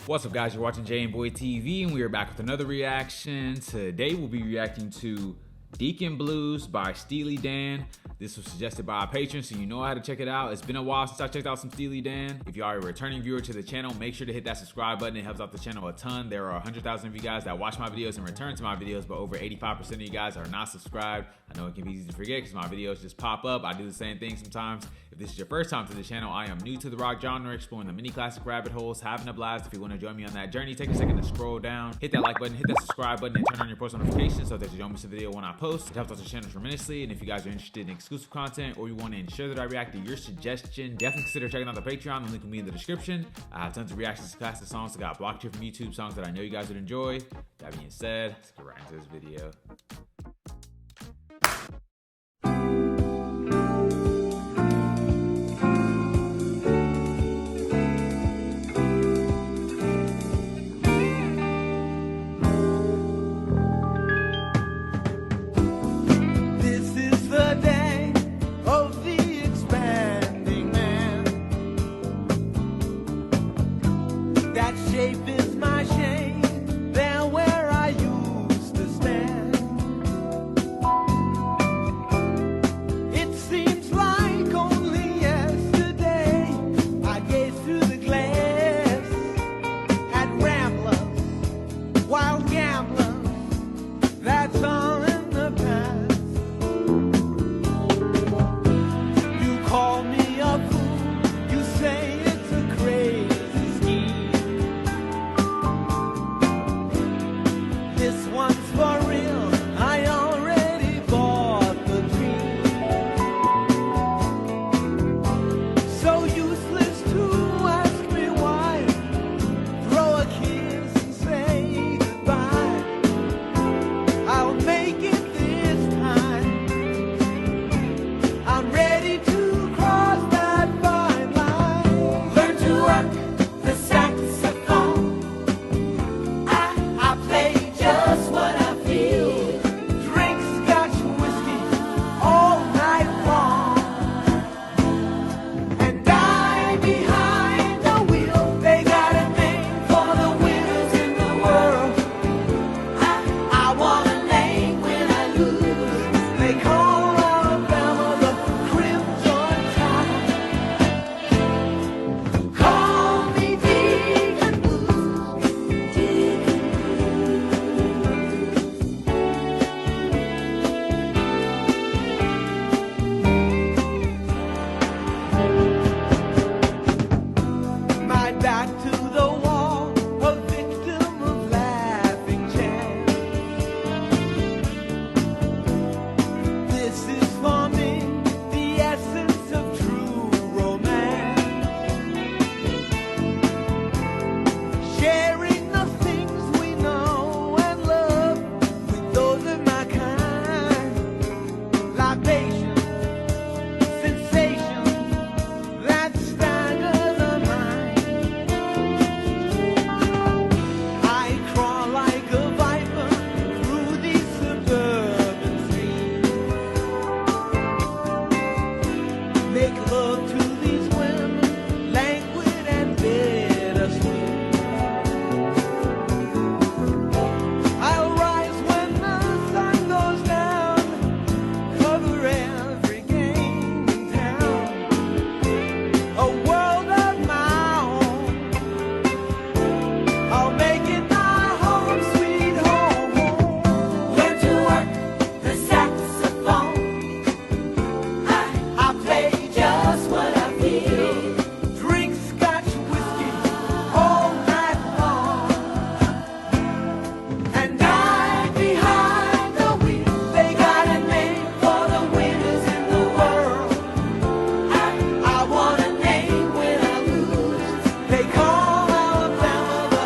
What's up, guys? You're watching jmboytv, and we are back with another reaction. Today we'll be reacting to Deacon Blues by Steely Dan. This was suggested by a patron, so you know how to check it out. It's been a while since I checked out some Steely Dan. If you are a returning viewer to the channel, make sure to hit that subscribe button. It helps out the channel a ton. There are 100,000 of you guys that watch my videos and return to my videos, but over 85% of you guys are not subscribed. I know it can be easy to forget because my videos just pop up. I do the same thing sometimes. If this is your first time to the channel, I am new to the rock genre, exploring the mini classic rabbit holes, having a blast. If you want to join me on that journey, take a second to scroll down, hit that like button, hit that subscribe button, and turn on your post notifications so that you don't miss a video when I post. It helps out the channel tremendously. And if you guys are interested in exclusive content or you want to ensure that I react to your suggestion, definitely consider checking out the Patreon. The link will be in the description. I have tons of reactions to classic songs that got blocked here from YouTube, songs that I know you guys would enjoy. That being said, let's get right into this video. Shape is my shame, there where I used to stand. It seems like only yesterday I gazed through the glass at ramblers, wild gamblers, that's all in the past. You call me a fool, you say it's a crazy scheme. This one's for real, I already bought the dream. So useless to ask me why. Throw a kiss and say goodbye. I'll make it this time. I'm ready to cross that fine line. Learn to work the saxophone. I play just what I feel. Drink scotch whiskey all night long, and die behind the wheel. They got a name for the winners in the world. I want a name when I lose. They call Alabama the Crimson Tide. Call me Deacon Blues, Deacon. My back to the wall, a victim of laughing chance. This is for me, the essence of true romance. Sharing the things we know and love with those of my kind. Libation, sensation that stagger the mind. I crawl like a viper through these suburban streets. Make love to these women, languid and bittersweet. I'll rise when the sun goes down, cover every game in town. A world of my own, I'll make it my home, sweet home. Learn to work the saxophone. I play just what I feel. Drink scotch whiskey all night long, and die behind the wheel. They got a name for the winners in the world. I want a name when I lose. They call Alabama the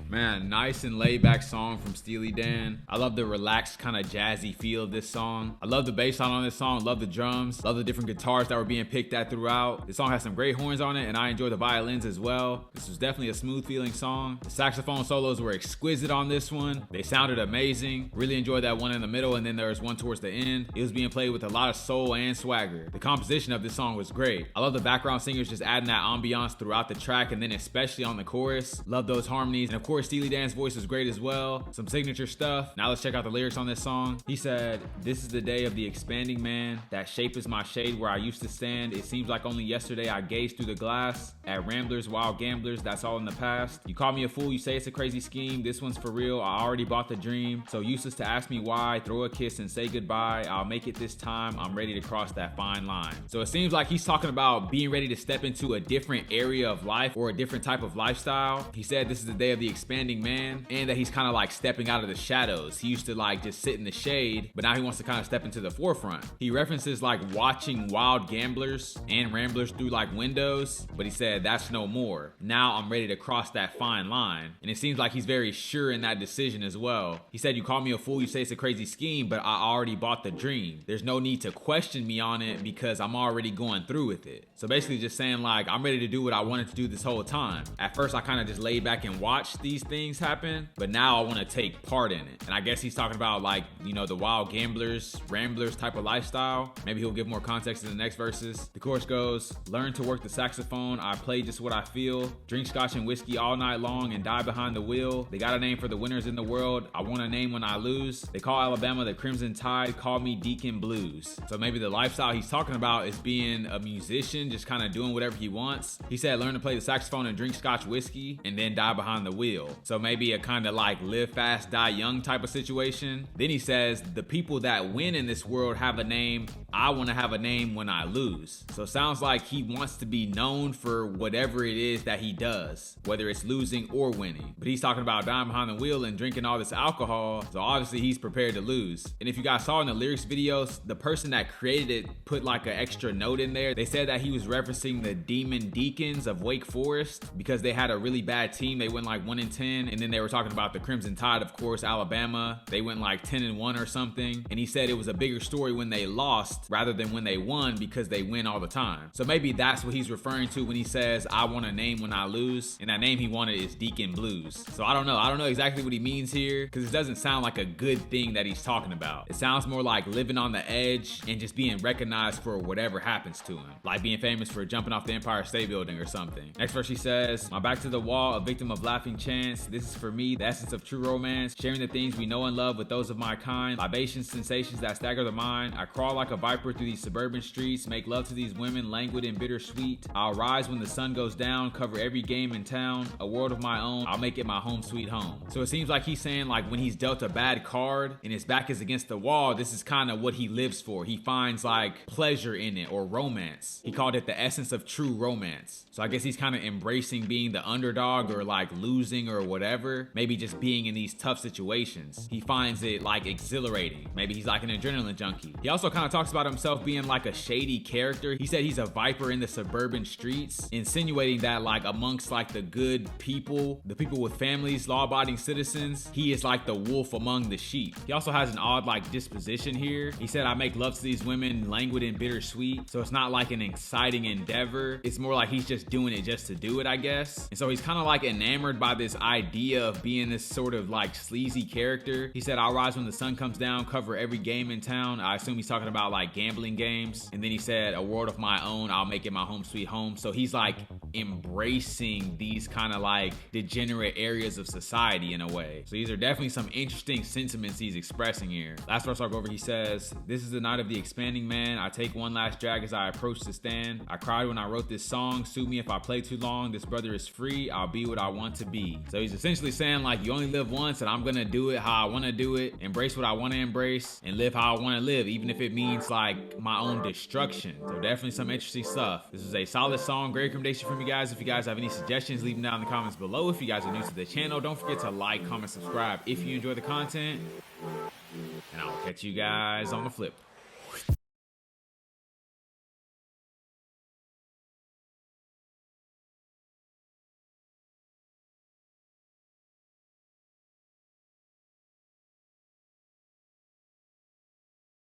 Man, nice and laid back song from Steely Dan. I love the relaxed kind of jazzy feel of this song. I love the bass line on this song, love the drums, love the different guitars that were being picked at throughout. This song has some great horns on it, and I enjoy the violins as well. This was definitely a smooth feeling song. The saxophone solos were exquisite on this one. They sounded amazing. Really enjoyed that one in the middle, and then there was one towards the end. It was being played with a lot of soul and swagger. The composition of this song was great. I love the background singers just adding that ambiance throughout the track, and then especially on the chorus. Love those harmonies, and of course Steely Dan's voice was great as well. Some signature stuff. Now let's check out the lyrics on this song. He said, "This is the day of the expanding man. That shape is my shade where I used to stand. It seems like only yesterday I gazed through the glass. At ramblers, wild gamblers, that's all in the past. You call me a fool, you say it's a crazy scheme. This one's for real, I already bought the dream. So useless to ask me why. Throw a kiss and say goodbye. I'll make it this time. I'm ready to cross that fine line." So it seems like he's talking about being ready to step into a different area of life or a different type of lifestyle. He said this is the day of the expanding man, and that he's kind of like stepping out of the shadows. He used to like just sit in the shade, but now he wants to kind of step into the forefront. He references like watching wild gamblers and ramblers through like windows, but he said that's no more. Now I'm ready to cross that fine line. And it seems like he's very sure in that decision as well. He said, "You call me a fool, you say it's a crazy scheme, but I already bought the dream. There's no need to question me on it because I'm already going through with it." So basically just saying like, I'm ready to do what I wanted to do this whole time. At first I kind of just laid back and watched these things happen, but now I want to take part in it. And I guess he's talking about like, you know, the wild gamblers, ramblers type of lifestyle. Maybe he'll give more context in the next verses. The chorus goes, "Learn to work the saxophone. I play just what I feel. Drink scotch and whiskey all night long and die behind the wheel. They got a name for the winners in the world. I want a name when I lose. They call Alabama the Crimson Tide. Call me Deacon Blues." So maybe the lifestyle he's talking about is being a musician, just kind of doing whatever he wants. He said, learn to play the saxophone and drink scotch whiskey and then die behind the wheel. So maybe a kind of like live fast, die young type of situation. Then he says, the people that win in this world have a name. I want to have a name when I lose. So it sounds like he wants to be known for whatever it is that he does, whether it's losing or winning. But he's talking about dying behind the wheel and drinking all this alcohol. So obviously he's prepared to lose. And if you guys saw in the lyrics videos, the person that created it put like an extra note in there. They said that he was referencing the Demon Deacons of Wake Forest because they had a really bad team. They went like 1-10. And then they were talking about the Crimson Tide, of course, Alabama. They went like 10-1 or something. And he said it was a bigger story when they lost rather than when they won because they win all the time. So maybe that's what he's referring to when he says, I want a name when I lose. And that name he wanted is Deacon Blues. So I don't know exactly what he means here because it doesn't sound like a good thing that he's talking about. It sounds more like living on the edge and just being recognized for whatever happens to him. Like being famous for jumping off the Empire State Building or something. Next verse he says, "My back to the wall, a victim of laughing chance. This is for me, the essence of true romance. Sharing the things we know and love with those of my kind. Libations, sensations that stagger the mind. I crawl like a viper through these suburban streets. Make love to these women, languid and bittersweet. I'll rise when the sun goes down. Cover every game in town. A world of my own. I'll make it my home sweet home." So it seems like he's saying like when he's dealt a bad card and his back is against the wall, this is kind of what he lives for. He finds like pleasure in it or romance. He called it the essence of true romance. So I guess he's kind of embracing being the underdog or like losing or whatever. Maybe just being in these tough situations. He finds it like exhilarating. Maybe he's like an adrenaline junkie. He also kind of talks about himself being like a shady character. He said he's a viper in the suburban streets, insinuating that like amongst like the good people, the people with families, law-abiding citizens, he is like the wolf among the sheep. He also has an odd like disposition here. He said, "I make love to these women, languid and bittersweet." So it's not like an exciting endeavor. It's more like he's just doing it just to do it, I guess. And so he's kind of like enamored by this idea of being this sort of like sleazy character. He said, "I'll rise when the sun comes down, cover every game in town." I assume he's talking about like gambling games. And then he said, "A world of my own, I'll make it my home sweet home." So he's like embracing these kind of like degenerate areas of society in a way. So these are definitely some interesting sentiments he's expressing here. Last verse I'll go over, he says, "This is the night of the expanding man. I take one last drag as I approach the stand. I cried when I wrote this song. Sue me if I play too long. This brother is free. I'll be what I want to be." So he's essentially saying like, you only live once and I'm gonna do it how I want to do it, embrace what I want to embrace, and live how I want to live, even if it means like my own destruction. So definitely some interesting stuff. This is a solid song. Great recommendation from you guys. If you guys have any suggestions, leave them down in the comments below. If you guys are new to the channel, don't forget to like, comment, subscribe if you enjoy the content. And I'll catch you guys on the flip.